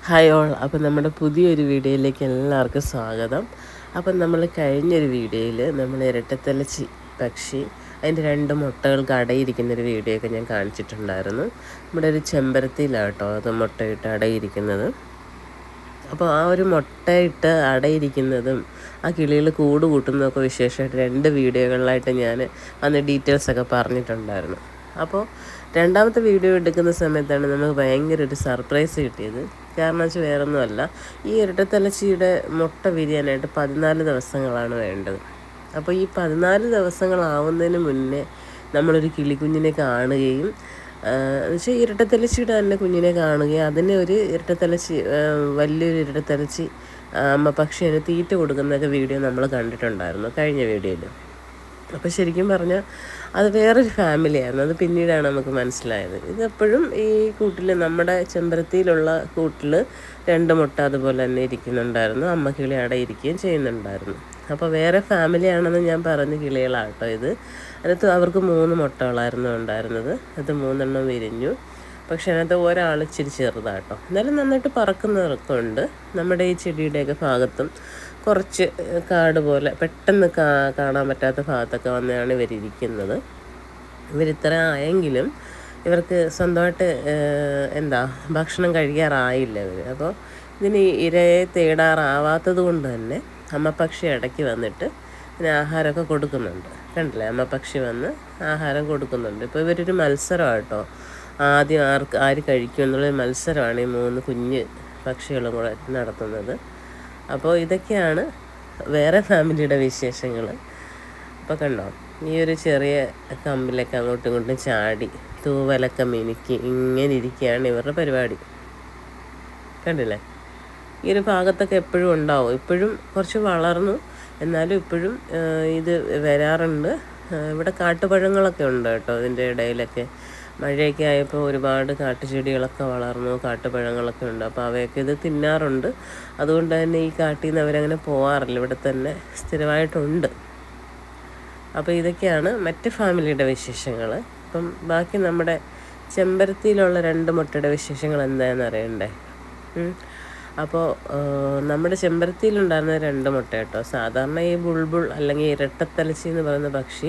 Hi all. അപ്പം നമ്മുടെ പുതിയൊരു വീഡിയോയിലേക്ക് എല്ലാവർക്കും സ്വാഗതം. അപ്പം നമ്മൾ കഴിഞ്ഞൊരു വീഡിയോയിൽ നമ്മൾ ഇരട്ടത്തലച്ചി പക്ഷി അതിൻ്റെ 2 മുട്ടകൾക്ക് അടയിരിക്കുന്നൊരു വീഡിയോ ഒക്കെ ഞാൻ കാണിച്ചിട്ടുണ്ടായിരുന്നു. നമ്മുടെ ഒരു ചെമ്പരത്തിയിലാട്ടോ അത് മുട്ടയിട്ട് അടയിരിക്കുന്നത്. അപ്പോൾ ആ ഒരു മുട്ടയിട്ട് അടയിരിക്കുന്നതും ആ കിളികൾ കൂട് കൂട്ടുന്നതൊക്കെ വിശേഷമായിട്ട് 2 വീഡിയോകളിലായിട്ട് ഞാൻ അന്ന് ഡീറ്റെയിൽസൊക്കെ പറഞ്ഞിട്ടുണ്ടായിരുന്നു. അപ്പോൾ രണ്ടാമത്തെ വീഡിയോ എടുക്കുന്ന സമയത്താണ് നമുക്ക് ഭയങ്കര ഒരു സർപ്രൈസ് കിട്ടിയത്. കാരണം വെച്ചാൽ വേറൊന്നുമല്ല, ഈ ഇരട്ടത്തലച്ചിയുടെ മുട്ട വിരിയാനായിട്ട് 14 ദിവസങ്ങളാണ് വേണ്ടത്. അപ്പോൾ ഈ 14 ദിവസങ്ങളാവുന്നതിന് മുന്നേ നമ്മളൊരു കിളിക്കുഞ്ഞിനെ കാണുകയും എന്നുവെച്ചാൽ ഇരട്ടത്തലച്ചിയുടെ തന്നെ കുഞ്ഞിനെ കാണുകയും അതിനെ ഒരു ഇരട്ടത്തലച്ചി വലിയൊരു ഇരട്ടത്തലച്ചി അമ്മ പക്ഷിന് തീറ്റ കൊടുക്കുന്നതൊക്കെ വീഡിയോ നമ്മൾ കണ്ടിട്ടുണ്ടായിരുന്നു കഴിഞ്ഞ വീഡിയോയിൽ. അപ്പോൾ ശരിക്കും പറഞ്ഞാൽ അത് വേറൊരു ഫാമിലിയായിരുന്നു. അത് പിന്നീടാണ് നമുക്ക് മനസ്സിലായത്. ഇതെപ്പോഴും ഈ കൂട്ടിൽ നമ്മുടെ ചെമ്പരത്തിയിലുള്ള കൂട്ടിൽ 2 മുട്ട അതുപോലെ തന്നെ ഇരിക്കുന്നുണ്ടായിരുന്നു. അമ്മ കിളി അടയിരിക്കുകയും ചെയ്യുന്നുണ്ടായിരുന്നു. അപ്പോൾ വേറെ ഫാമിലിയാണെന്ന് ഞാൻ പറഞ്ഞ കിളികളാട്ടോ ഇത്. അതിനകത്ത് അവർക്ക് 3 മുട്ടകളായിരുന്നു ഉണ്ടായിരുന്നത്. അത് 3 എണ്ണം വിരിഞ്ഞു. പക്ഷെ അതിനകത്ത് ഒരാൾ ഇച്ചിരി ചെറുതാട്ടോ. എന്നാലും നന്നായിട്ട് പറക്കുന്നവരൊക്കെ ഉണ്ട്. നമ്മുടെ ഈ ചെടിയുടെയൊക്കെ ഭാഗത്തും കുറച്ച് കാട് പോലെ പെട്ടെന്ന് കാണാൻ പറ്റാത്ത ഭാഗത്തൊക്കെ വന്നാണ് ഇവരിയ്ക്കുന്നത്. ഇവരിത്ര ആയെങ്കിലും ഇവർക്ക് സ്വന്തമായിട്ട് ഭക്ഷണം കഴിക്കാറായില്ല ഇവർ. അപ്പോൾ ഇതിന് ഇരയെ തേടാറാവാത്തത് കൊണ്ട് തന്നെ അമ്മ പക്ഷി ഇടയ്ക്ക് വന്നിട്ട് ഇതിന് ആഹാരമൊക്കെ കൊടുക്കുന്നുണ്ട്. കണ്ടില്ലേ, അമ്മ പക്ഷി വന്ന് ആഹാരം കൊടുക്കുന്നുണ്ട്. ഇപ്പോൾ ഇവരൊരു മത്സരമാട്ടോ, ആദ്യം ആര് കഴിക്കും എന്നുള്ളൊരു മത്സരമാണ് ഈ 3 കുഞ്ഞ് പക്ഷികളും കൂടെ നടത്തുന്നത്. അപ്പോൾ ഇതൊക്കെയാണ് വേറെ ഫാമിലിയുടെ വിശേഷങ്ങൾ. അപ്പോൾ കണ്ടോ, ഈ ഒരു ചെറിയ കമ്പിലൊക്കെ അങ്ങോട്ടും ഇങ്ങോട്ടും ചാടി തൂവലൊക്കെ മിനുക്കി ഇങ്ങനെ ഇരിക്കുകയാണ് ഇവരുടെ പരിപാടി. കണ്ടില്ലേ, ഈ ഒരു ഭാഗത്തൊക്കെ എപ്പോഴും ഉണ്ടാവും. ഇപ്പോഴും കുറച്ച് വളർന്നു, എന്നാലും ഇപ്പോഴും ഇത് വരാറുണ്ട്. ഇവിടെ കാട്ടുപഴങ്ങളൊക്കെ ഉണ്ട് കേട്ടോ ഇതിൻ്റെ ഇടയിലൊക്കെ. മഴയൊക്കെ ആയപ്പോൾ ഒരുപാട് കാട്ടുചെടികളൊക്കെ വളർന്നു, കാട്ടുപഴങ്ങളൊക്കെ ഉണ്ട്. അപ്പോൾ അവയൊക്കെ ഇത് തിന്നാറുണ്ട്. അതുകൊണ്ട് തന്നെ ഈ കാട്ടിൽ നിന്ന് അവരങ്ങനെ പോകാറില്ല, ഇവിടെ തന്നെ സ്ഥിരമായിട്ടുണ്ട്. അപ്പോൾ ഇതൊക്കെയാണ് മറ്റ് ഫാമിലിയുടെ വിശേഷങ്ങൾ. അപ്പം ബാക്കി നമ്മുടെ ചെമ്പരത്തിയിലുള്ള 2 മുട്ടയുടെ വിശേഷങ്ങൾ എന്താണെന്ന് അറിയണ്ടേ? അപ്പോൾ നമ്മുടെ ചെമ്പരത്തിയിലുണ്ടായിരുന്ന 2 മുട്ട കേട്ടോ. സാധാരണ ഈ ബുൾബുൾ അല്ലെങ്കിൽ ഇരട്ടത്തലച്ചി എന്ന് പറയുന്ന പക്ഷി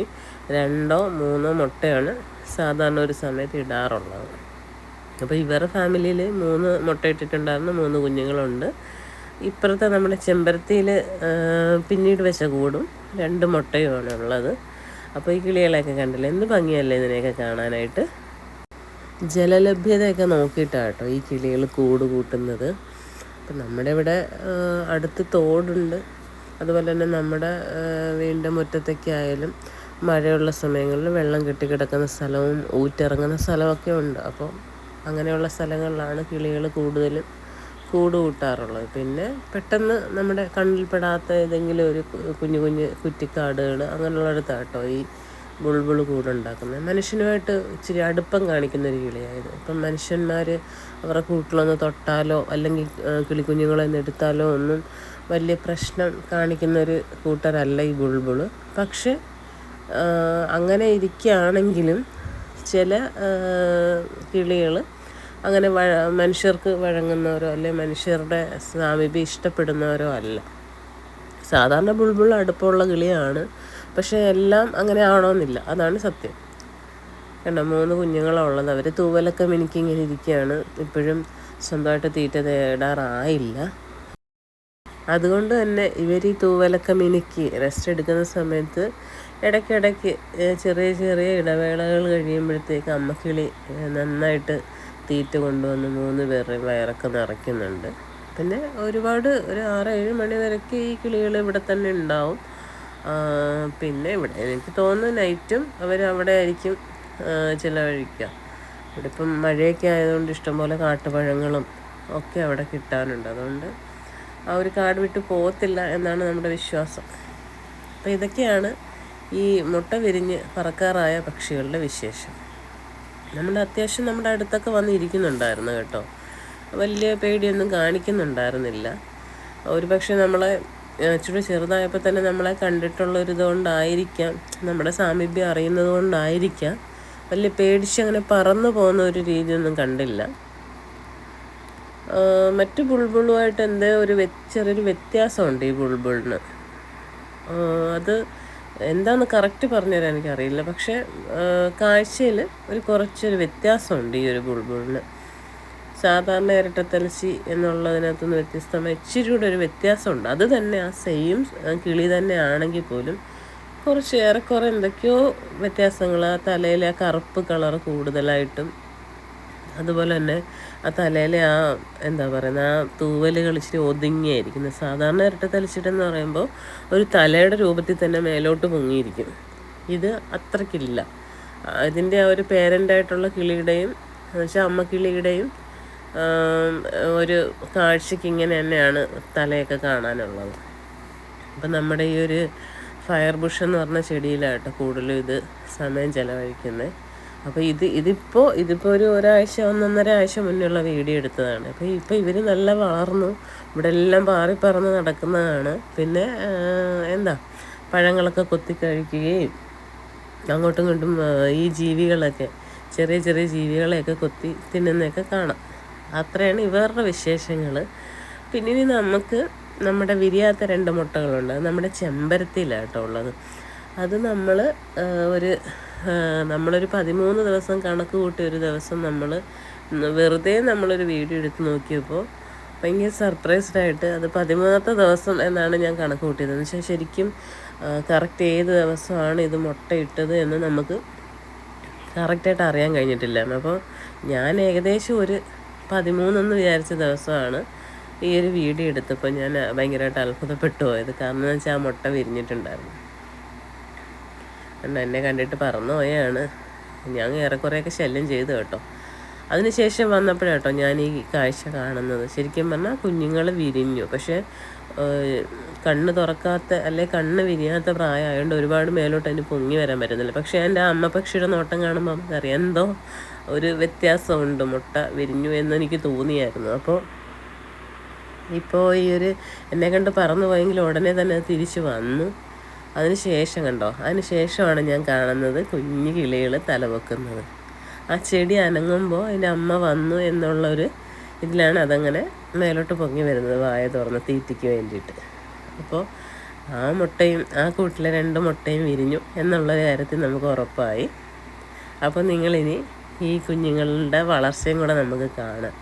2 or 3 മുട്ടയാണ് സാധാരണ ഒരു സമയത്ത് ഇടാറുള്ളത്. അപ്പോൾ ഇവരുടെ ഫാമിലിയിൽ 3 മുട്ട ഇട്ടിട്ടുണ്ടായിരുന്ന 3 കുഞ്ഞുങ്ങളുണ്ട്. ഇപ്പുറത്തെ നമ്മുടെ ചെമ്പരത്തിയിൽ പിന്നീട് വെച്ച കൂടും 2 മുട്ടയുമാണ് ഉള്ളത്. അപ്പോൾ ഈ കിളികളെയൊക്കെ കണ്ടില്ലേ, എന്ത് ഭംഗിയല്ലേ ഇതിനെയൊക്കെ കാണാനായിട്ട്. ജലലഭ്യതയൊക്കെ നോക്കിയിട്ടാണ് കേട്ടോ ഈ കിളികൾ കൂട് കൂട്ടുന്നത്. അപ്പം നമ്മുടെ ഇവിടെ അടുത്ത് തോടുണ്ട്. അതുപോലെ തന്നെ നമ്മുടെ വീടിൻ്റെ മുറ്റത്തൊക്കെ ആയാലും മഴയുള്ള സമയങ്ങളിൽ വെള്ളം കെട്ടിക്കിടക്കുന്ന സ്ഥലവും ഊറ്റിറങ്ങുന്ന സ്ഥലമൊക്കെ ഉണ്ട്. അപ്പോൾ അങ്ങനെയുള്ള സ്ഥലങ്ങളിലാണ് കിളികൾ കൂടുതലും കൂട് കൂട്ടാറുള്ളത്. പിന്നെ പെട്ടെന്ന് നമ്മുടെ കണ്ണിൽപ്പെടാത്ത ഏതെങ്കിലും ഒരു കുഞ്ഞു കുഞ്ഞ് കുറ്റിക്കാടുകൾ അങ്ങനെയുള്ളിടത്താട്ടോ ഈ ബുൾബുൾ കൂടുണ്ടാക്കുന്നത്. മനുഷ്യനുമായിട്ട് ഇച്ചിരി അടുപ്പം കാണിക്കുന്നൊരു കിളിയായത്. ഇപ്പം മനുഷ്യന്മാർ അവരുടെ കൂട്ടിലൊന്ന് തൊട്ടാലോ അല്ലെങ്കിൽ കിളിക്കുഞ്ഞുങ്ങളെ എടുത്താലോ ഒന്നും വലിയ പ്രശ്നം കാണിക്കുന്നൊരു കൂട്ടരല്ല ഈ ബുൾബുൾ. പക്ഷെ അങ്ങനെ ഇരിക്കുകയാണെങ്കിലും ചില കിളികൾ അങ്ങനെ മനുഷ്യർക്ക് വഴങ്ങുന്നവരോ അല്ലെങ്കിൽ മനുഷ്യരുടെ സാമീപ്യം ഇഷ്ടപ്പെടുന്നവരോ അല്ല. സാധാരണ ബുൾബുൾ അടുപ്പമുള്ള കിളിയാണ്, പക്ഷേ എല്ലാം അങ്ങനെ ആവണമെന്നില്ല, അതാണ് സത്യം. കണ്ടോ, 3 കുഞ്ഞുങ്ങളാണ് ഉള്ളത്. അവർ തൂവലൊക്കെ മിനുക്കി ഇങ്ങനെ ഇരിക്കുകയാണ്. ഇപ്പോഴും സ്വന്തമായിട്ട് തീറ്റ തേടാറായില്ല. അതുകൊണ്ട് തന്നെ ഇവർ ഈ തൂവലൊക്കെ മിനുക്കി റെസ്റ്റ് എടുക്കുന്ന സമയത്ത് ഇടയ്ക്കിടയ്ക്ക് ചെറിയ ചെറിയ ഇടവേളകൾ കഴിയുമ്പോഴത്തേക്ക് അമ്മക്കിളി നന്നായിട്ട് തീറ്റ കൊണ്ടുവന്ന് 3 പേരുടെ വയറൊക്കെ നിറയ്ക്കുന്നുണ്ട്. പിന്നെ ഒരു 6-7 മണി വരെയൊക്കെ ഈ കിളികൾ ഇവിടെ തന്നെ ഉണ്ടാവും. പിന്നെ ഇവിടെ എനിക്ക് തോന്നുന്നു നൈറ്റും അവരവിടെ ആയിരിക്കും ചിലവഴിക്കുക. ഇവിടെ ഇപ്പം മഴയൊക്കെ ആയതുകൊണ്ട് ഇഷ്ടംപോലെ കാട്ടുപഴങ്ങളും ഒക്കെ അവിടെ കിട്ടാനുണ്ട്. അതുകൊണ്ട് ആ ഒരു കാട് വിട്ട് പോകത്തില്ല എന്നാണ് നമ്മുടെ വിശ്വാസം. അപ്പോൾ ഇതൊക്കെയാണ് ഈ മുട്ട വിരിഞ്ഞ് പറക്കാറായ പക്ഷികളുടെ വിശേഷം. അത്യാവശ്യം നമ്മുടെ അടുത്തൊക്കെ വന്ന് ഇരിക്കുന്നുണ്ടായിരുന്നു കേട്ടോ. വലിയ പേടിയൊന്നും കാണിക്കുന്നുണ്ടായിരുന്നില്ല. ഒരു പക്ഷേ നമ്മളെ ഇച്ചിരി ചെറുതായപ്പോൾ തന്നെ നമ്മളെ കണ്ടിട്ടുള്ളൊരിതുകൊണ്ടായിരിക്കാം, നമ്മുടെ സാമീപ്യം അറിയുന്നത് കൊണ്ടായിരിക്കാം വലിയ പേടിച്ച് അങ്ങനെ പറന്നു പോകുന്ന ഒരു രീതിയൊന്നും കണ്ടില്ല. മറ്റു ബുൾബുളുമായിട്ട് എന്തോ ഒരു ചെറിയൊരു വ്യത്യാസമുണ്ട് ഈ ബുൾബുളിന്. അത് എന്താണെന്ന് കറക്റ്റ് പറഞ്ഞുതരാൻ എനിക്കറിയില്ല. പക്ഷേ കാഴ്ചയിൽ കുറച്ചൊരു വ്യത്യാസമുണ്ട് ഈ ഒരു ബുൾബുളിന്. സാധാരണ ഇരട്ടത്തലച്ചി എന്നുള്ളതിനകത്തുനിന്ന് വ്യത്യസ്തമായി ഇച്ചിരി കൂടെ ഒരു വ്യത്യാസമുണ്ട്. അത് തന്നെ ആ സെയിം കിളി തന്നെ ആണെങ്കിൽ പോലും കുറച്ച് ഏറെക്കുറെ എന്തൊക്കെയോ വ്യത്യാസങ്ങൾ. ആ തലയിലെ ആ കറുപ്പ് കളറ് കൂടുതലായിട്ടും, അതുപോലെ തന്നെ ആ തലയിലെ ആ എന്താ പറയുന്നത്, ആ തൂവലുകൾ ഇച്ചിരി ഒതുങ്ങിയായിരിക്കുന്നത്. സാധാരണ ഇരട്ടത്തലച്ചിട്ടെന്ന് പറയുമ്പോൾ ഒരു തലയുടെ രൂപത്തിൽ തന്നെ മേലോട്ട് പൊങ്ങിയിരിക്കും. ഇത് അത്രയ്ക്കില്ല. ഇതിൻ്റെ ആ ഒരു പേരൻ്റായിട്ടുള്ള കിളിയുടെയും എന്നുവെച്ചാൽ അമ്മ കിളിയുടെയും ഒരു കാഴ്ചയ്ക്ക് ഇങ്ങനെ തന്നെയാണ് തലയൊക്കെ കാണാനുള്ളത്. അപ്പം നമ്മുടെ ഈ ഒരു ഫയർ ബുഷ് എന്ന് പറഞ്ഞ ചെടിയിലാട്ടോ കൂടുതലും ഇത് സമയം ചിലവഴിക്കുന്നത്. അപ്പോൾ ഇതിപ്പോൾ ഒരു ഒരാഴ്ച 1.5 ആഴ്ച മുന്നുള്ള വീഡിയോ എടുത്തതാണ്. അപ്പോൾ ഇപ്പോൾ ഇവർ നല്ല വളർന്നു, ഇവിടെ എല്ലാം പാറിപ്പറന്ന് നടക്കുന്നതാണ്. പിന്നെ എന്താ പഴങ്ങളൊക്കെ കൊത്തി കഴിക്കുകയും അങ്ങോട്ടും ഇങ്ങോട്ടും ഈ ജീവികളൊക്കെ ചെറിയ ചെറിയ ജീവികളെയൊക്കെ കൊത്തി തിന്നുന്നതൊക്കെ കാണാം. അത്രയാണ് ഇവരുടെ വിശേഷങ്ങൾ. പിന്നെ ഇനി നമുക്ക് നമ്മുടെ വിരിയാത്ത 2 മുട്ടകളുണ്ട്. അത് നമ്മുടെ ചെമ്പരത്തിയിലാട്ടോ ഉള്ളത്. അത് നമ്മളൊരു 13 ദിവസം കണക്ക് കൂട്ടി ഒരു ദിവസം വെറുതെ നമ്മളൊരു വീഡിയോ എടുത്ത് നോക്കിയപ്പോൾ ഭയങ്കര സർപ്രൈസ്ഡായിട്ട് അത് 13ാമത്തെ ദിവസം എന്നാണ് ഞാൻ കണക്ക് കൂട്ടിയത്. എന്ന് വെച്ചാൽ ശരിക്കും കറക്റ്റ് ഏത് ദിവസമാണ് ഇത് മുട്ടയിട്ടത് എന്ന് നമുക്ക് കറക്റ്റായിട്ട് അറിയാൻ കഴിഞ്ഞിട്ടില്ലായിരുന്നു. അപ്പോൾ ഞാൻ ഏകദേശം ഒരു 13 എന്ന് വിചാരിച്ച ദിവസമാണ് ഈ ഒരു വീഡിയോ എടുത്തപ്പോൾ ഞാൻ ഭയങ്കരമായിട്ട് അത്ഭുതപ്പെട്ടു പോയത്. കാരണം എന്ന് വെച്ചാൽ ആ മുട്ട വിരിഞ്ഞിട്ടുണ്ടായിരുന്നു. എന്നെ കണ്ടിട്ട് പറന്നു പോയാണ്. ഞാൻ ഏറെക്കുറെയൊക്കെ ശല്യം ചെയ്തു കേട്ടോ. അതിനുശേഷം വന്നപ്പോഴാട്ടോ ഞാൻ ഈ കാഴ്ച കാണുന്നത്. ശരിക്കും പറഞ്ഞാൽ കുഞ്ഞുങ്ങൾ വിരിഞ്ഞു, പക്ഷേ കണ്ണ് തുറക്കാത്ത കണ്ണ് വിരിയാത്ത പ്രായമായതുകൊണ്ട് ഒരുപാട് മേലോട്ട് അതിന് പൊങ്ങി വരാൻ പറ്റുന്നില്ല. പക്ഷേ എൻ്റെ അമ്മ പക്ഷിയുടെ നോട്ടം കാണുമ്പോൾ നമുക്കറിയാം എന്തോ ഒരു വ്യത്യാസമുണ്ട്, മുട്ട വിരിഞ്ഞു എന്നെനിക്ക് തോന്നിയായിരുന്നു. ഇപ്പോൾ എന്നെ കണ്ട് പറന്നു പോയെങ്കിൽ ഉടനെ തന്നെ അത് തിരിച്ച് വന്നു. അതിന് ശേഷമാണ് ഞാൻ കാണുന്നത് കുഞ്ഞു കിളികൾ തലപൊക്കുന്നത്. ആ ചെടി അനങ്ങുമ്പോൾ അതിൻ്റെ അമ്മ വന്നു എന്നുള്ളൊരു ഇതിലാണ് അതങ്ങനെ മേലോട്ട് പൊങ്ങി വരുന്നത്, വായ തുറന്ന് തീറ്റിക്ക് വേണ്ടിയിട്ട്. അപ്പോൾ ആ കൂട്ടിലെ 2 മുട്ടയും വിരിഞ്ഞു എന്നുള്ള കാര്യത്തിൽ നമുക്ക് ഉറപ്പായി. അപ്പോൾ നിങ്ങളിനി ഈ കുഞ്ഞുങ്ങളുടെ വളർച്ചയും കൂടെ നമുക്ക് കാണാം.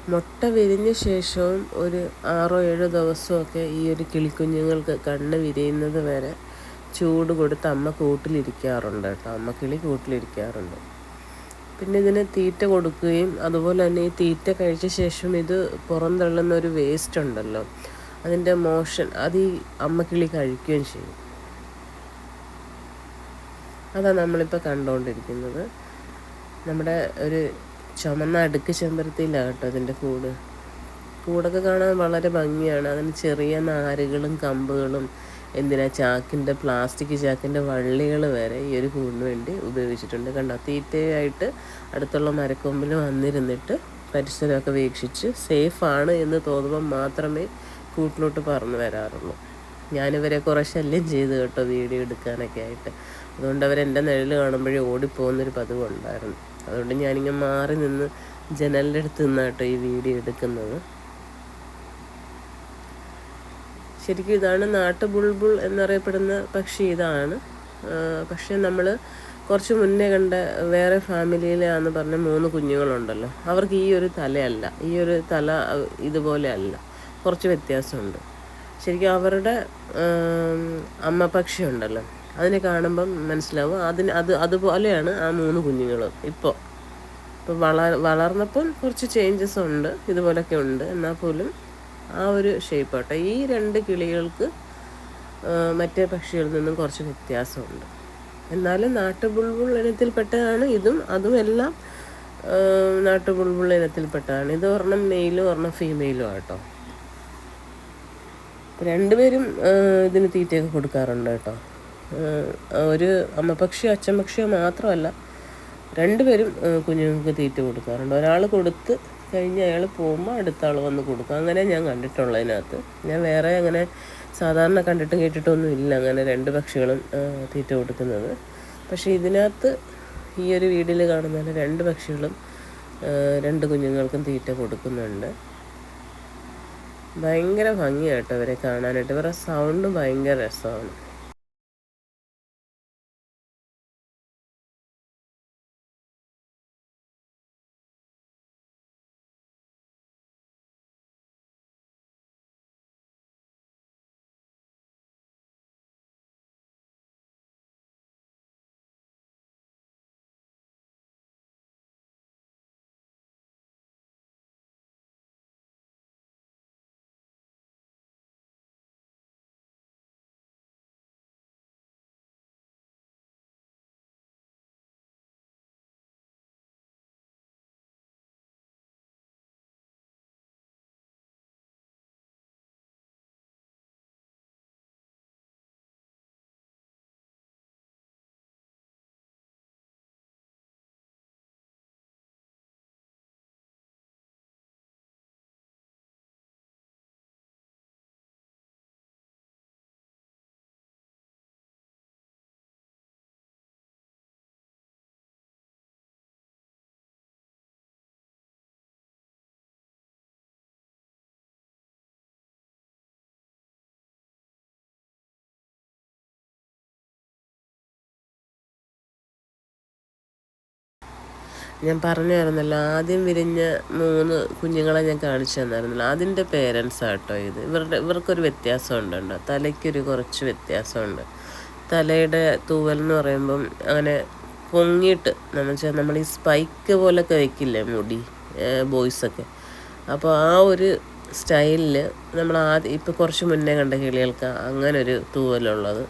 മുട്ട വിരിഞ്ഞ ശേഷവും ഒരു 6-7 ദിവസമൊക്കെ ഈ ഒരു കിളിക്കുഞ്ഞുങ്ങൾക്ക് കണ്ണ് വിരിയുന്നത് വരെ ചൂട് കൊടുത്ത് അമ്മ കൂട്ടിലിരിക്കാറുണ്ട് കേട്ടോ. അമ്മ കിളി കൂട്ടിലിരിക്കാറുണ്ട്. പിന്നെ ഇതിന് തീറ്റ കൊടുക്കുകയും അതുപോലെ തന്നെ ഈ തീറ്റ കഴിച്ച ശേഷം ഇത് പുറന്തള്ളുന്ന ഒരു വേസ്റ്റ് ഉണ്ടല്ലോ, അതിൻ്റെ മോഷൻ അത് ഈ അമ്മക്കിളി കഴിക്കുകയും ചെയ്യും. അതാണ് നമ്മളിപ്പോൾ കണ്ടുകൊണ്ടിരിക്കുന്നത്. നമ്മുടെ ഒരു ചുമന്ന അടുക്ക് ചെമ്പരത്തിയിലാണ് കേട്ടോ ഇതിൻ്റെ കൂടൊക്കെ കാണാൻ വളരെ ഭംഗിയാണ്. അതിന് ചെറിയ നാരുകളും കമ്പുകളും പ്ലാസ്റ്റിക് ചാക്കിൻ്റെ വള്ളികൾ വരെ ഈ ഒരു കൂടിന് വേണ്ടി ഉപയോഗിച്ചിട്ടുണ്ട്. കണ്ടോ, തീറ്റയായിട്ട് അടുത്തുള്ള മരക്കൊമ്പിൽ വന്നിരുന്നിട്ട് പരിസരമൊക്കെ വീക്ഷിച്ച് സേഫാണ് എന്ന് തോന്നുമ്പോൾ മാത്രമേ കൂട്ടിലോട്ട് പറന്ന് വരാറുള്ളൂ. ഞാനിവരെ കുറേ ശല്യം ചെയ്ത് കേട്ടോ വീഡിയോ എടുക്കാനൊക്കെ ആയിട്ട്. അതുകൊണ്ട് അവരെൻ്റെ നിഴൽ കാണുമ്പോഴേ ഓടിപ്പോകുന്നൊരു പതിവുണ്ടായിരുന്നു. അതുകൊണ്ട് ഞാനിങ്ങനെ മാറി നിന്ന് ജനലിൻ്റെ അടുത്ത് നിന്നാട്ടോ ഈ വീഡിയോ എടുക്കുന്നത്. ശരിക്കും ഇതാണ് നാട്ടു ബുൾബുൾ എന്നറിയപ്പെടുന്ന പക്ഷി ഇതാണ്. പക്ഷേ നമ്മൾ കുറച്ച് മുന്നേ കണ്ട വേറെ ഫാമിലിയിലാന്ന് പറഞ്ഞ 3 കുഞ്ഞുങ്ങളുണ്ടല്ലോ, അവർക്ക് ഈ ഒരു തലയല്ല, ഈ ഒരു തല ഇതുപോലെ അല്ല, കുറച്ച് വ്യത്യാസമുണ്ട്. ശരിക്കും അവരുടെ അമ്മ പക്ഷി ഉണ്ടല്ലോ, അതിനെ കാണുമ്പം മനസ്സിലാവും അതുപോലെയാണ് ആ 3 കുഞ്ഞുങ്ങളും. ഇപ്പോൾ വളർന്നപ്പോൾ കുറച്ച് ചേഞ്ചസ് ഉണ്ട്, ഇതുപോലൊക്കെ ഉണ്ട്. എന്നാൽ പോലും ആ ഒരു ഷേപ്പാട്ടോ. ഈ 2 കിളികൾക്ക് മറ്റേ പക്ഷികളിൽ നിന്നും കുറച്ച് വ്യത്യാസമുണ്ട്. എന്നാലും നാട്ടു ബുൾബുൾ ഇനത്തിൽപ്പെട്ടതാണ് ഇതും. അതുമെല്ലാം നാട്ടു ബുൾബുൾ ഇനത്തിൽപ്പെട്ടതാണ്. ഇത് ഒരെണ്ണം മെയിലും ഒരെണ്ണം ഫീമെയിലും ആട്ടോ. രണ്ടുപേരും ഇതിന് തീറ്റയൊക്കെ കൊടുക്കാറുണ്ട് കേട്ടോ. ഒരു അമ്മപ്പക്ഷിയോ അച്ഛൻ മാത്രമല്ല, രണ്ടുപേരും കുഞ്ഞുങ്ങൾക്ക് തീറ്റ കൊടുക്കാറുണ്ട്. ഒരാൾ കൊടുത്ത് കഴിഞ്ഞ് അയാൾ പോകുമ്പോൾ അടുത്ത ആൾ വന്ന് കൊടുക്കും. അങ്ങനെ ഞാൻ കണ്ടിട്ടുള്ളതിനകത്ത്. ഞാൻ വേറെ അങ്ങനെ സാധാരണ കണ്ടിട്ടും കേട്ടിട്ടൊന്നും ഇല്ല അങ്ങനെ 2 പക്ഷികളും തീറ്റ കൊടുക്കുന്നത്. പക്ഷേ ഇതിനകത്ത് ഈ ഒരു വീഡിയോയിൽ കാണുന്ന 2 പക്ഷികളും 2 കുഞ്ഞുങ്ങൾക്കും തീറ്റ കൊടുക്കുന്നുണ്ട്. ഭയങ്കര ഭംഗിയാട്ടോ ഇവരെ കാണാനായിട്ട്. ഇവരുടെ സൗണ്ട് ഭയങ്കര രസമാണ്. ഞാൻ പറഞ്ഞായിരുന്നല്ലോ, ആദ്യം വിരിഞ്ഞ 3 കുഞ്ഞുങ്ങളെ ഞാൻ കാണിച്ചു തന്നായിരുന്നല്ലോ, അതിൻ്റെ പേരൻസ് ആട്ടോ ഇത്. ഇവർക്കൊരു വ്യത്യാസമുണ്ട് കേട്ടോ. തലയ്ക്കൊരു കുറച്ച് വ്യത്യാസമുണ്ട്. തലയുടെ തൂവൽ എന്ന് പറയുമ്പം അങ്ങനെ പൊങ്ങിയിട്ട് നമ്മൾ ഈ സ്പൈക്ക് പോലൊക്കെ വയ്ക്കില്ലേ മുടി ബോയ്സൊക്കെ, അപ്പോൾ ആ ഒരു സ്റ്റൈലിൽ നമ്മൾ ഇപ്പോൾ കുറച്ച് മുന്നേ കണ്ട കിളികൾക്ക് അങ്ങനൊരു തൂവലുള്ളത്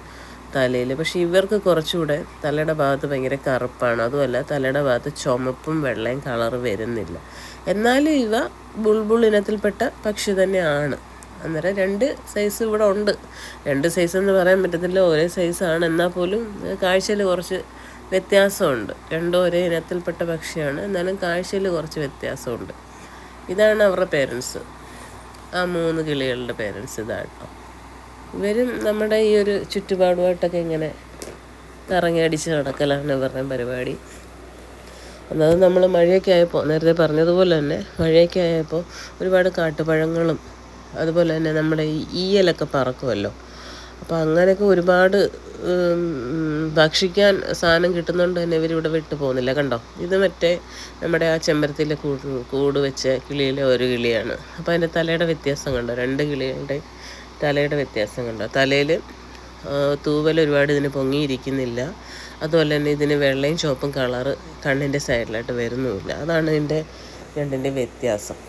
തലയിൽ. പക്ഷേ ഇവർക്ക് കുറച്ചുകൂടെ തലയുടെ ഭാഗത്ത് ഭയങ്കര കറുപ്പാണ്. അതുമല്ല, തലയുടെ ഭാഗത്ത് ചുമപ്പും വെള്ളയും കളർ വരുന്നില്ല. എന്നാലും ഇവ ബുൾബുൾ ഇനത്തിൽപ്പെട്ട പക്ഷി തന്നെയാണ്. അന്നേരം 2 സൈസ് ഇവിടെ ഉണ്ട്. 2 സൈസ് എന്ന് പറയാൻ പറ്റത്തില്ല, ഒരേ സൈസാണ്. എന്നാൽ പോലും കാഴ്ചയിൽ കുറച്ച് വ്യത്യാസമുണ്ട്. 2 ഒരേ ഇനത്തിൽപ്പെട്ട പക്ഷിയാണ്, എന്നാലും കാഴ്ചയിൽ കുറച്ച് വ്യത്യാസമുണ്ട്. ഇതാണ് അവരുടെ പേരൻസ്. ആ 3 കിളികളുടെ പേരൻസ് ഇതാട്ടോ. ഇവരും നമ്മുടെ ഈ ഒരു ചുറ്റുപാടുമായിട്ടൊക്കെ ഇങ്ങനെ കറങ്ങി അടിച്ച് നടക്കലാണ് ഇവരുടെ പരിപാടി. അതായത് നമ്മൾ മഴയൊക്കെ ആയപ്പോൾ, നേരത്തെ പറഞ്ഞതുപോലെ തന്നെ മഴയൊക്കെ ആയപ്പോൾ ഒരുപാട് കാട്ടുപഴങ്ങളും അതുപോലെ തന്നെ നമ്മുടെ ഈ ഈയലൊക്കെ പറക്കുമല്ലോ. അപ്പോൾ അങ്ങനെയൊക്കെ ഒരുപാട് ഭക്ഷിക്കാൻ സാധനം കിട്ടുന്നതുകൊണ്ട് തന്നെ ഇവരിവിടെ വിട്ടു പോകുന്നില്ല. കണ്ടോ, ഇത് മറ്റേ നമ്മുടെ ആ ചെമ്പരത്തിയിലെ കൂട് വെച്ച കിളിയിലെ ഒരു കിളിയാണ്. അപ്പോൾ അതിൻ്റെ തലയുടെ വ്യത്യാസം കണ്ടോ, രണ്ട് കിളികളുടെ തലയുടെ വ്യത്യാസം കണ്ടോ. തലയിൽ തൂവൽ ഒരുപാട് ഇതിന് പൊങ്ങിയിരിക്കുന്നില്ല. അതുപോലെ തന്നെ ഇതിന് വെള്ളയും ചുവപ്പും കളറ് കണ്ണിൻ്റെ സൈഡിലായിട്ട് വരുന്നുമില്ല. അതാണ് ഇതിൻ്റെ രണ്ടിൻ്റെ വ്യത്യാസം.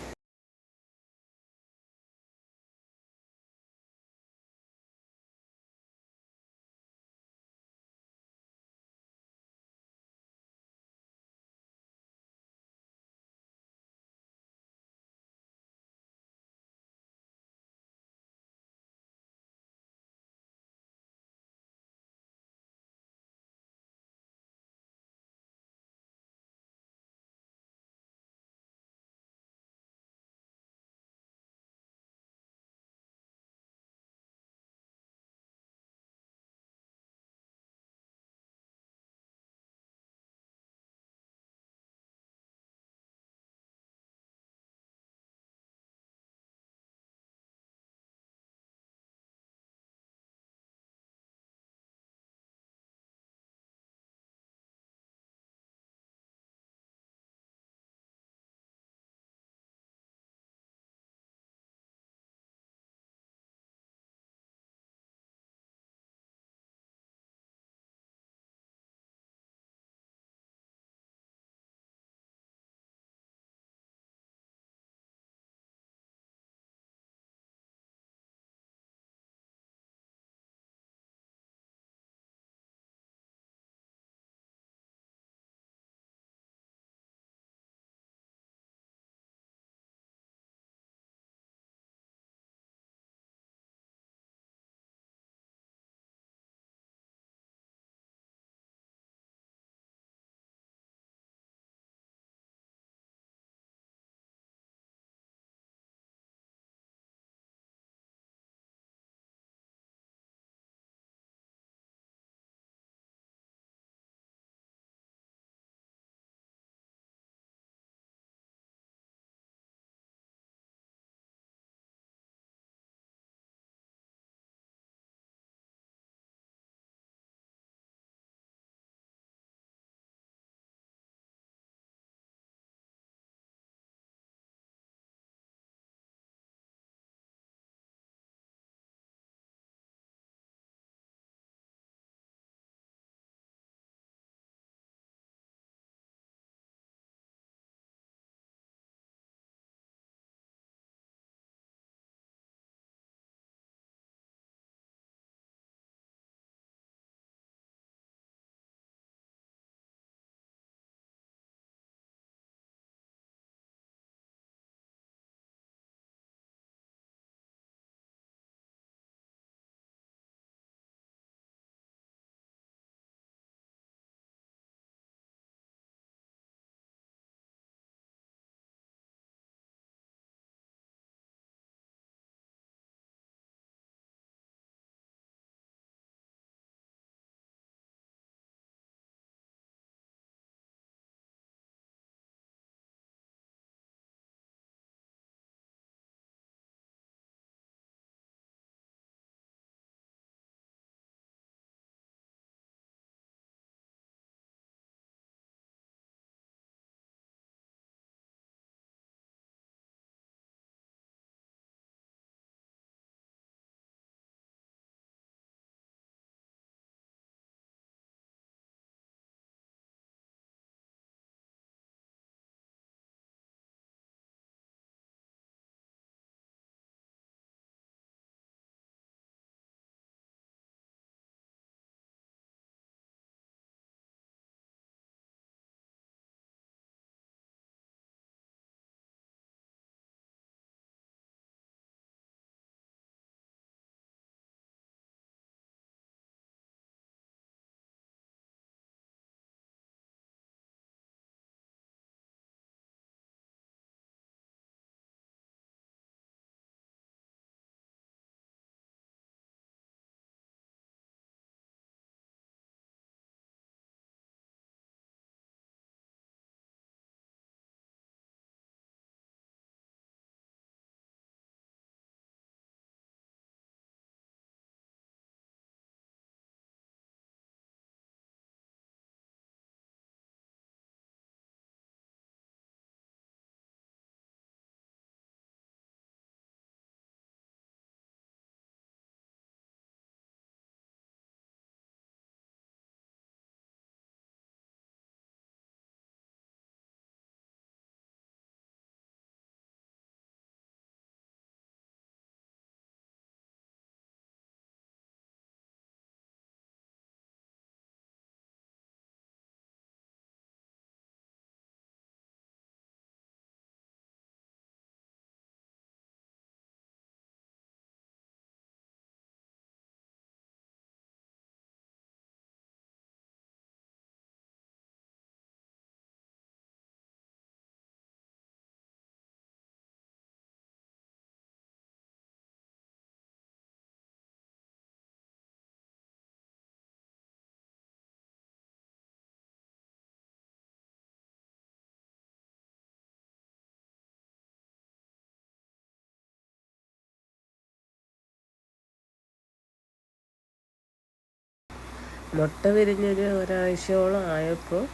മുട്ട വിരിഞ്ഞൊരു ഒരാഴ്ചയോളം ആയപ്പോൾ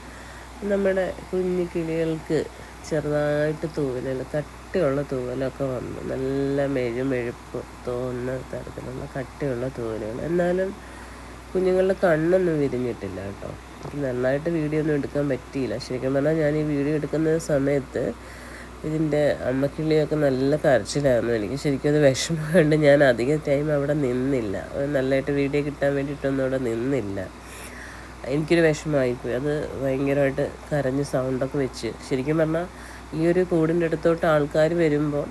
നമ്മുടെ കുഞ്ഞു കിളികൾക്ക് ചെറുതായിട്ട് തൂവലുകൾ, കട്ടിയുള്ള തൂവലൊക്കെ വന്നു. നല്ല മെഴുമെഴുപ്പ് തോന്നുന്ന തരത്തിലുള്ള കട്ടിയുള്ള തൂവലുകൾ. എന്നാലും കുഞ്ഞുങ്ങളുടെ കണ്ണൊന്നും വിരിഞ്ഞിട്ടില്ല കേട്ടോ. നന്നായിട്ട് വീഡിയോ ഒന്നും എടുക്കാൻ പറ്റിയില്ല. ശരിക്കും പറഞ്ഞാൽ ഞാൻ ഈ വീഡിയോ എടുക്കുന്ന സമയത്ത് ഇതിൻ്റെ അമ്മക്കിളിയൊക്കെ നല്ല കരച്ചിലായിരുന്നു. എനിക്ക് ശരിക്കും അത് വിഷമമുണ്ട്. ഞാൻ അധികം ടൈം അവിടെ നിന്നില്ല, നല്ലതായിട്ട് വീഡിയോ കിട്ടാൻ വേണ്ടിയിട്ടൊന്നും അവിടെ നിന്നില്ല. എനിക്കൊരു വിഷമമായിപ്പോയി. അത് ഭയങ്കരമായിട്ട് കരഞ്ഞ് സൗണ്ടൊക്കെ വെച്ച്. ശരിക്കും പറഞ്ഞാൽ ഈ ഒരു കൂടിൻ്റെ അടുത്തോട്ട് ആൾക്കാർ വരുമ്പോൾ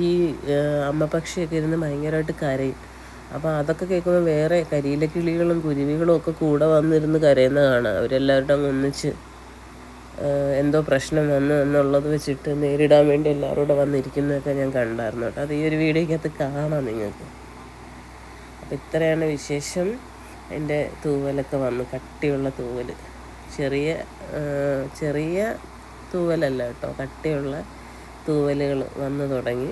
ഈ അമ്മ പക്ഷിയൊക്കെ ഇരുന്ന് ഭയങ്കരമായിട്ട് കരയും. അപ്പോൾ അതൊക്കെ കേൾക്കുമ്പോൾ വേറെ കരിയില കിളികളും കുരുവികളും ഒക്കെ കൂടെ വന്നിരുന്ന് കരയുന്ന കാണാം. അവരെല്ലാവരും അങ്ങ് ഒന്നിച്ച് എന്തോ പ്രശ്നം വന്നു എന്നുള്ളത് വെച്ചിട്ട് നേരിടാൻ വേണ്ടി എല്ലാവരും കൂടെ വന്നിരിക്കുന്നതൊക്കെ ഞാൻ കണ്ടായിരുന്നു കേട്ടോ. അത് ഈ ഒരു വീഡിയോയ്ക്കകത്ത് കാണാം നിങ്ങൾക്ക്. അപ്പോൾ ഇത്രയാണ് വിശേഷം. എൻ്റെ തൂവലൊക്കെ വന്നു, കട്ടിയുള്ള തൂവൽ. ചെറിയ ചെറിയ തൂവലല്ല കേട്ടോ, കട്ടിയുള്ള തൂവലുകൾ വന്നു തുടങ്ങി.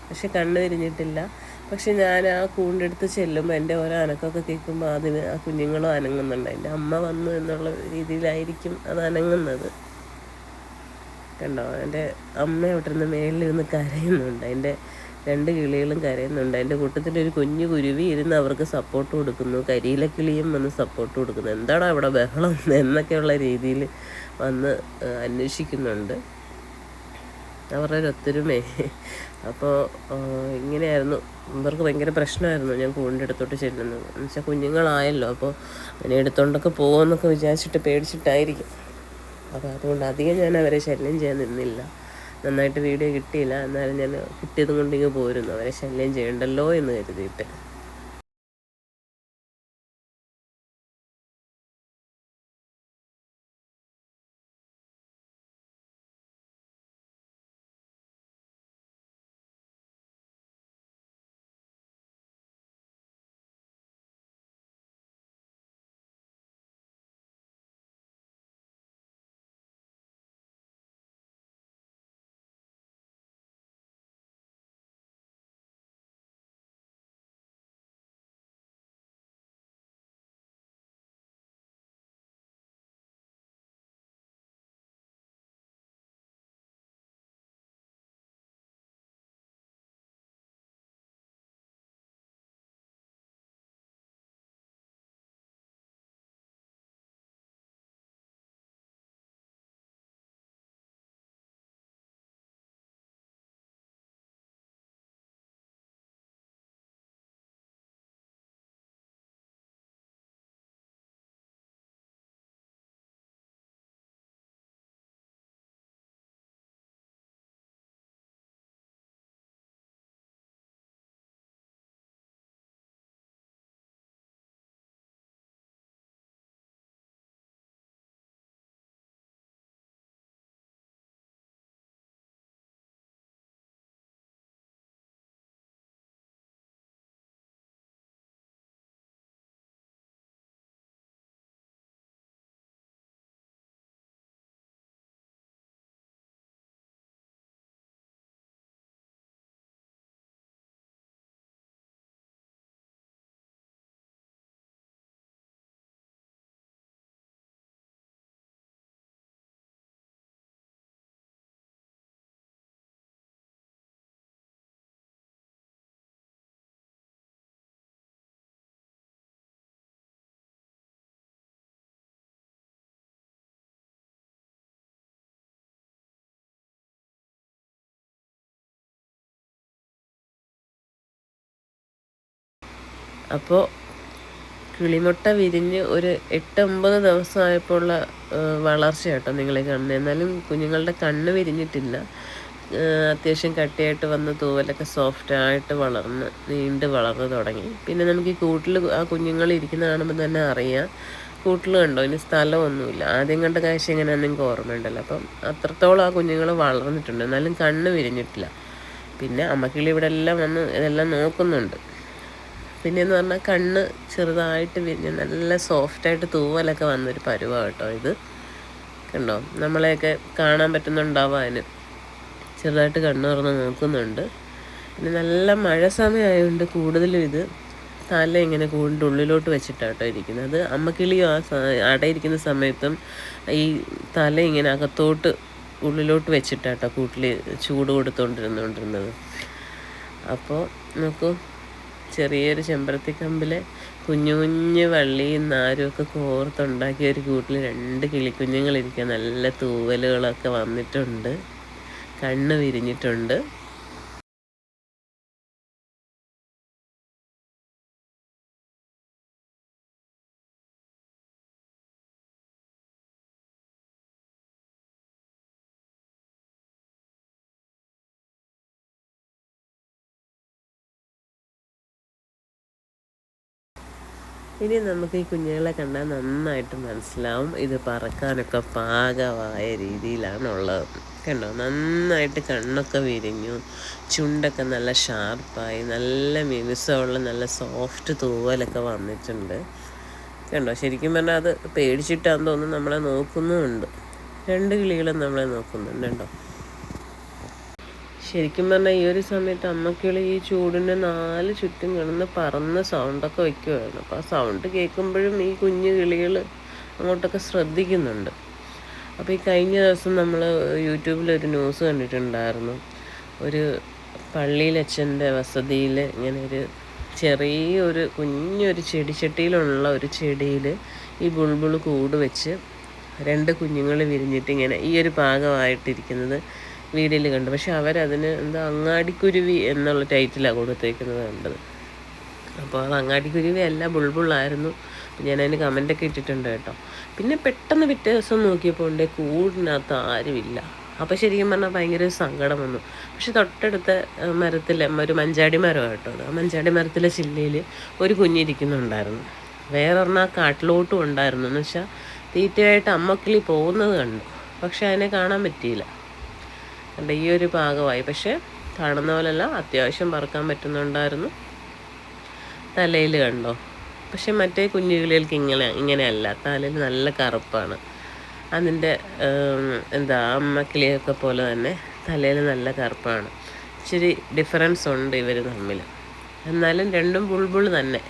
പക്ഷെ കണ്ണ് തിരിഞ്ഞിട്ടില്ല. പക്ഷെ ഞാൻ ആ കൂടിൻ്റെ ചെല്ലുമ്പോൾ എൻ്റെ ഓരോ അനക്കമൊക്കെ കേൾക്കുമ്പോൾ അതിന് ആ കുഞ്ഞുങ്ങളും അനങ്ങുന്നുണ്ട്. എൻ്റെ അമ്മ വന്നു എന്നുള്ള രീതിയിലായിരിക്കും അത് അനങ്ങുന്നത്. കണ്ടോ, എൻ്റെ അമ്മ അവിടെ നിന്ന് മേളിലിരുന്ന് കരയുന്നുണ്ട്. എൻ്റെ 2 കിളികളും കരയുന്നുണ്ട്. എൻ്റെ കൂട്ടത്തിലൊരു കുഞ്ഞു കുരുവി ഇരുന്ന് അവർക്ക് സപ്പോർട്ട് കൊടുക്കുന്നു. കരിയില കിളിയും വന്ന് സപ്പോർട്ട് കൊടുക്കുന്നു. എന്താണോ അവിടെ ബഹളം എന്നൊക്കെയുള്ള രീതിയിൽ വന്ന് അന്വേഷിക്കുന്നുണ്ട്. അവരുടെ ഒരു ഒത്തൊരുമേ. അപ്പോൾ ഇങ്ങനെയായിരുന്നു. ഇവർക്ക് ഭയങ്കര പ്രശ്നമായിരുന്നു ഞാൻ കൂടിൻ്റെ അടുത്തോട്ട് ചെല്ലുന്നത്. എന്ന് വെച്ചാൽ കുഞ്ഞുങ്ങളായല്ലോ, അപ്പോൾ അതിനെ എടുത്തോണ്ടൊക്കെ പോകുമെന്നൊക്കെ വിചാരിച്ചിട്ട് പേടിച്ചിട്ടായിരിക്കും. അപ്പോൾ അതുകൊണ്ട് അധികം ഞാൻ അവരെ ശല്യം ചെയ്യാൻ നിന്നില്ല. നന്നായിട്ട് വീഡിയോ കിട്ടിയില്ല, എന്നാലും ഞാൻ കിട്ടിയതും കൊണ്ട് ഇങ്ങ് പോരുന്നു, അവരെ ശല്യം ചെയ്യണ്ടല്ലോ എന്ന് കരുതിയിട്ട്. അപ്പോൾ കിളിമുട്ട വിരിഞ്ഞ് ഒരു 8-9 ദിവസമായപ്പോൾ ഉള്ള വളർച്ച കേട്ടോ നിങ്ങളെ കാണുന്നത്. എന്നാലും കുഞ്ഞുങ്ങളുടെ കണ്ണ് വിരിഞ്ഞിട്ടില്ല. അത്യാവശ്യം കട്ടിയായിട്ട് വന്ന് തൂവലൊക്കെ സോഫ്റ്റായിട്ട് വളർന്ന് നീണ്ട് വളർന്ന് തുടങ്ങി. പിന്നെ നമുക്ക് ഈ കൂട്ടിൽ ആ കുഞ്ഞുങ്ങൾ ഇരിക്കുന്ന കാണുമ്പോൾ തന്നെ അറിയാം. കൂട്ടിൽ കണ്ടോ, ഇനി സ്ഥലമൊന്നുമില്ല. ആദ്യം കണ്ട കാഴ്ച എങ്ങനെയാണെന്ന് നിങ്ങൾക്ക് ഓർമ്മയുണ്ടല്ലോ. അപ്പം അത്രത്തോളം ആ കുഞ്ഞുങ്ങൾ വളർന്നിട്ടുണ്ട്. എന്നാലും കണ്ണ് വിരിഞ്ഞിട്ടില്ല. പിന്നെ അമ്മക്കിളി ഇവിടെ എല്ലാം വന്ന് ഇതെല്ലാം നോക്കുന്നുണ്ട്. പിന്നെയെന്ന് പറഞ്ഞാൽ കണ്ണ് ചെറുതായിട്ട് വിരിഞ്ഞ് നല്ല സോഫ്റ്റായിട്ട് തൂവലൊക്കെ വന്നൊരു പരുവാണ് കേട്ടോ ഇത്. കണ്ടോ, നമ്മളെയൊക്കെ കാണാൻ പറ്റുന്നുണ്ടാവും. അതിന് ചെറുതായിട്ട് കണ്ണ് തുറന്ന് നോക്കുന്നുണ്ട്. പിന്നെ നല്ല മഴ സമയമായതുകൊണ്ട് കൂടുതലും ഇത് തല ഇങ്ങനെ കൂടിൻ്റെ ഉള്ളിലോട്ട് വെച്ചിട്ടാട്ടോ ഇരിക്കുന്നത്. അത് അമ്മക്കിളി അടയിരിക്കുന്ന സമയത്തും ഈ തല ഇങ്ങനെ അകത്തോട്ട് ഉള്ളിലോട്ട് വെച്ചിട്ടാട്ടോ കൂട്ടിൽ ചൂട് കൊടുത്തുകൊണ്ടിരുന്നുകൊണ്ടിരുന്നത്. അപ്പോൾ നോക്കൂ, ചെറിയൊരു ചെമ്പരത്തിക്കമ്പിലെ കുഞ്ഞു കുഞ്ഞു വള്ളിയും നാരുമൊക്കെ കോർത്തുണ്ടാക്കിയ ഒരു കൂട്ടിൽ 2 കിളിക്കുഞ്ഞുങ്ങളിരിക്കുക. നല്ല തൂവലുകളൊക്കെ വന്നിട്ടുണ്ട്, കണ്ണ് വിരിഞ്ഞിട്ടുണ്ട്. ഇനി നമുക്ക് ഈ കുഞ്ഞുങ്ങളെ കണ്ടാൽ നന്നായിട്ട് മനസ്സിലാവും ഇത് പറക്കാനൊക്കെ പാകമായ രീതിയിലാണുള്ളത്. കണ്ടോ, നന്നായിട്ട് കണ്ണൊക്കെ വിരിഞ്ഞു, ചുണ്ടൊക്കെ നല്ല ഷാർപ്പായി, നല്ല മിനുസമുള്ള നല്ല സോഫ്റ്റ് തൂവലൊക്കെ വന്നിട്ടുണ്ട്. കണ്ടോ, ശരിക്കും പറഞ്ഞാൽ അത് പേടിച്ചിട്ടാന്ന് തോന്നുന്നു നമ്മളെ നോക്കുന്നുമുണ്ട്. 2 കിളികളും നമ്മളെ നോക്കുന്നുണ്ട്. കണ്ടോ, ശരിക്കും പറഞ്ഞാൽ ഈ ഒരു സമയത്ത് അമ്മക്കിളി ഈ ചൂടിൻ്റെ 4 ചുറ്റും കിടന്ന് പറന്ന് സൗണ്ടൊക്കെ വയ്ക്കുമായിരുന്നു. അപ്പോൾ ആ സൗണ്ട് കേൾക്കുമ്പോഴും ഈ കുഞ്ഞു കിളികൾ അങ്ങോട്ടൊക്കെ ശ്രദ്ധിക്കുന്നുണ്ട്. അപ്പോൾ ഈ കഴിഞ്ഞ ദിവസം നമ്മൾ യൂട്യൂബിലൊരു ന്യൂസ് കണ്ടിട്ടുണ്ടായിരുന്നു. ഒരു പള്ളിയിലച്ഛൻ്റെ വസതിയിൽ ഇങ്ങനെ ഒരു ചെറിയൊരു കുഞ്ഞൊരു ചെടിച്ചട്ടിയിലുള്ള ഒരു ചെടിയിൽ ഈ ബുൾബുൾ കൂട് വെച്ച് 2 കുഞ്ഞുങ്ങൾ വിരിഞ്ഞിട്ട് ഇങ്ങനെ ഈ ഒരു പാകമായിട്ടിരിക്കുന്നത് വീഡിയോയിൽ കണ്ടു. പക്ഷെ അവരതിന് എന്താ അങ്ങാടിക്കുരുവി എന്നുള്ള ടൈറ്റിലാണ് കൊടുത്തേക്കുന്നത് കണ്ടത്. അപ്പോൾ അത് അങ്ങാടിക്കുരുവി അല്ല, ബുൾബുള്ളായിരുന്നു. ഞാനതിന് കമൻ്റൊക്കെ ഇട്ടിട്ടുണ്ട് കേട്ടോ. പിന്നെ പെട്ടെന്ന് പിറ്റേ ദിവസം നോക്കിയപ്പോൾ ഉണ്ട് കൂടിനകത്ത് ആരുമില്ല. അപ്പോൾ ശരിക്കും പറഞ്ഞാൽ ഭയങ്കര സങ്കടം വന്നു. പക്ഷെ തൊട്ടടുത്ത മരത്തിൽ ഒരു മഞ്ചാടി മരമാണ് കേട്ടോ. ആ മഞ്ചാടി മരത്തിലെ ചില്ലയിൽ ഒരു കുഞ്ഞിരിക്കുന്നുണ്ടായിരുന്നു. വേറൊരെണ്ണം ആ കാട്ടിലോട്ടും ഉണ്ടായിരുന്നു. എന്ന് വെച്ചാൽ തീറ്റയായിട്ട് അമ്മക്കിളി പോകുന്നത് കണ്ടു, പക്ഷെ അതിനെ കാണാൻ പറ്റിയില്ല. കണ്ട, ഈ ഒരു ഭാഗമായി. പക്ഷെ കാണുന്ന പോലെയല്ല, അത്യാവശ്യം പറക്കാൻ പറ്റുന്നുണ്ടായിരുന്നു. തലയിൽ കണ്ടോ, പക്ഷെ മറ്റേ കുഞ്ഞുകിളികൾക്ക് ഇങ്ങനെയല്ല, തലയിൽ നല്ല കറുപ്പാണ്. അതിൻ്റെ എന്താ അമ്മക്കിളിയൊക്കെ പോലെ തന്നെ തലയിൽ നല്ല കറുപ്പാണ്. ഇച്ചിരി ഡിഫറൻസ് ഉണ്ട് ഇവർ തമ്മിൽ. എന്നാലും രണ്ടും ബുൾബുൾ തന്നെ.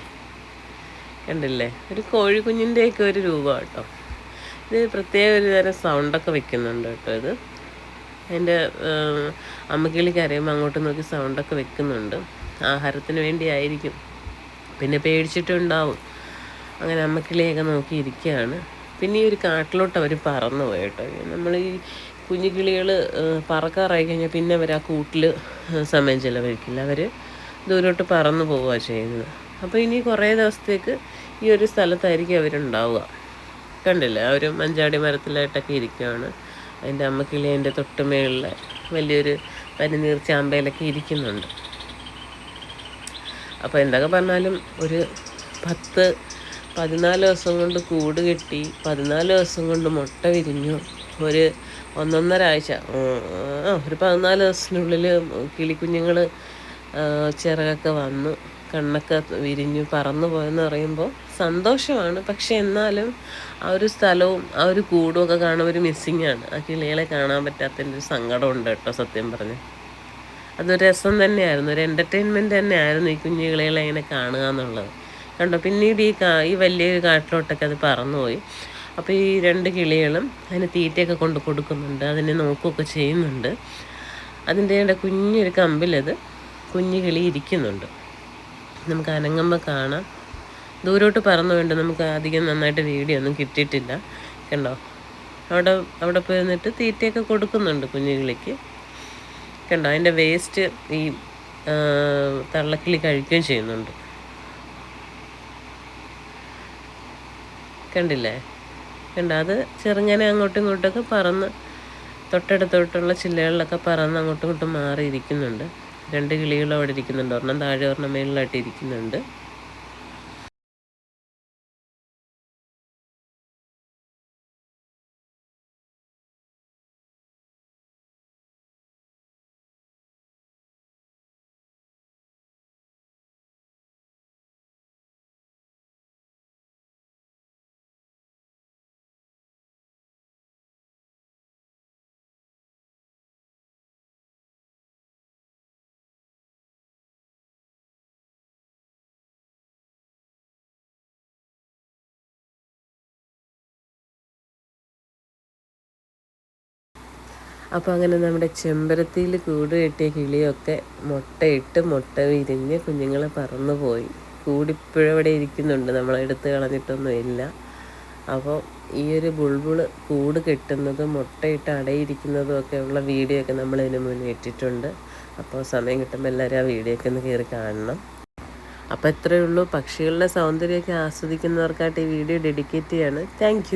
കണ്ടില്ലേ, ഒരു കോഴിക്കുഞ്ഞിൻ്റെയൊക്കെ ഒരു രൂപം കേട്ടോ. ഇത് പ്രത്യേക ഒരു തരം സൗണ്ടൊക്കെ വെക്കുന്നുണ്ട് കേട്ടോ. ഇത് അതിൻ്റെ അമ്മക്കിളിക്ക് അറിയുമ്പോൾ അങ്ങോട്ട് നോക്കി സൗണ്ടൊക്കെ വെക്കുന്നുണ്ട്. ആഹാരത്തിന് വേണ്ടിയായിരിക്കും, പിന്നെ പേടിച്ചിട്ടുണ്ടാവും. അങ്ങനെ അമ്മക്കിളിയൊക്കെ നോക്കിയിരിക്കുകയാണ്. പിന്നെ ഈ ഒരു കാട്ടിലോട്ട് അവർ പറന്നു പോയി കേട്ടോ. നമ്മൾ ഈ കുഞ്ഞു കിളികൾ പറക്കാറായി കഴിഞ്ഞാൽ പിന്നെ അവർ ആ കൂട്ടിൽ സമയം ചിലവഴിക്കില്ല, അവർ ദൂരോട്ട് പറന്നു പോവുകയാണ് ചെയ്യുന്നത്. അപ്പോൾ ഇനി കുറേ ദിവസത്തേക്ക് ഈ ഒരു സ്ഥലത്തായിരിക്കും അവരുണ്ടാവുക. കണ്ടില്ലേ, അവർ മഞ്ചാടി മരത്തിലായിട്ടൊക്കെ ഇരിക്കുകയാണ്. അതിൻ്റെ അമ്മക്കിളി അതിൻ്റെ തൊട്ടുമേളിൽ വലിയൊരു പനിനീർ ചാമ്പയിലൊക്കെ ഇരിക്കുന്നുണ്ട്. അപ്പോൾ എന്തൊക്കെ പറഞ്ഞാലും ഒരു 10-14 ദിവസം കൊണ്ട് കൂട് കെട്ടി, 14 ദിവസം കൊണ്ട് മുട്ട വിരിഞ്ഞു. ഒരു 1.5 ആഴ്ച, ഒരു 14 ദിവസത്തിനുള്ളിൽ കിളിക്കുഞ്ഞുങ്ങൾ ചിറകൊക്കെ വന്നു, കണ്ണൊക്കെ വിരിഞ്ഞു, പറന്നു പോയെന്ന് പറയുമ്പോൾ സന്തോഷമാണ്. പക്ഷെ എന്നാലും ആ ഒരു സ്ഥലവും ആ ഒരു കൂടും ഒക്കെ കാണുമ്പോൾ ഒരു മിസ്സിങ്ങാണ്. ആ കിളികളെ കാണാൻ പറ്റാത്തതിൻ്റെ ഒരു സങ്കടമുണ്ട് കേട്ടോ, സത്യം പറഞ്ഞ്. അതൊരു രസം തന്നെയായിരുന്നു, ഒരു എൻ്റർടൈൻമെൻറ്റ് തന്നെയായിരുന്നു ഈ കുഞ്ഞു കിളികളെ ഇങ്ങനെ കാണുക എന്നുള്ളത്. കണ്ടോ, പിന്നീട് ഈ വലിയൊരു കാട്ടിലോട്ടൊക്കെ അത് പറന്നുപോയി. അപ്പോൾ ഈ 2 കിളികളും അതിന് തീറ്റയൊക്കെ കൊണ്ട് കൊടുക്കുന്നുണ്ട്, അതിനെ നോക്കുകയൊക്കെ ചെയ്യുന്നുണ്ട്. അതിൻ്റെ കുഞ്ഞൊരു കമ്പിലത് കുഞ്ഞു കിളി ഇരിക്കുന്നുണ്ട്. നമുക്ക് അനങ്ങുമ്പോൾ കാണാം. ദൂരോട്ട് പറന്നു വേണ്ട, നമുക്ക് അധികം നന്നായിട്ട് വീഡിയോ ഒന്നും കിട്ടിയിട്ടില്ല. കണ്ടോ, അവിടെ പോയി നിന്നിട്ട് തീറ്റയൊക്കെ കൊടുക്കുന്നുണ്ട് കുഞ്ഞുകിളിക്ക്. കണ്ടോ, അതിൻ്റെ വേസ്റ്റ് ഈ തള്ളക്കിളി കഴിക്കുകയും ചെയ്യുന്നുണ്ട്. കണ്ടില്ലേ, കണ്ടോ, അത് ചെറുങ്ങനെ അങ്ങോട്ടും ഇങ്ങോട്ടൊക്കെ പറന്ന് തൊട്ടടുത്തോട്ടുള്ള ചില്ലകളിലൊക്കെ പറന്ന് അങ്ങോട്ടും ഇങ്ങോട്ടും മാറിയിരിക്കുന്നുണ്ട്. 2 കിളികളും അവിടെ ഇരിക്കുന്നുണ്ട്, ഒരെണ്ണം താഴെ ഒരെണ്ണം മേളിലായിട്ട് ഇരിക്കുന്നുണ്ട്. അപ്പോൾ അങ്ങനെ നമ്മുടെ ചെമ്പരത്തിയിൽ കൂട് കെട്ടിയ കിളിയൊക്കെ മുട്ടയിട്ട് മുട്ട വിരിഞ്ഞ് കുഞ്ഞുങ്ങൾ പറന്നു പോയി. കൂടിപ്പോഴും അവിടെ ഇരിക്കുന്നുണ്ട്, നമ്മളെടുത്ത് കളഞ്ഞിട്ടൊന്നും ഇല്ല. അപ്പോൾ ഈ ഒരു ബുൾബുൾ കൂട് കെട്ടുന്നതും മുട്ടയിട്ട് അടയിരിക്കുന്നതും ഒക്കെ ഉള്ള വീഡിയോ ഒക്കെ നമ്മൾ ഇതിന് മുന്നേ ഇട്ടിട്ടുണ്ട്. അപ്പോൾ സമയം കിട്ടുമ്പോൾ എല്ലാവരും ആ വീഡിയോ ഒക്കെ ഒന്ന് കയറി കാണണം. അപ്പോൾ ഇത്രയേ ഉള്ളൂ. പക്ഷികളുടെ സൗന്ദര്യമൊക്കെ ആസ്വദിക്കുന്നവർക്കായിട്ട് ഈ വീഡിയോ ഡെഡിക്കേറ്റ് ചെയ്യാണ്. താങ്ക്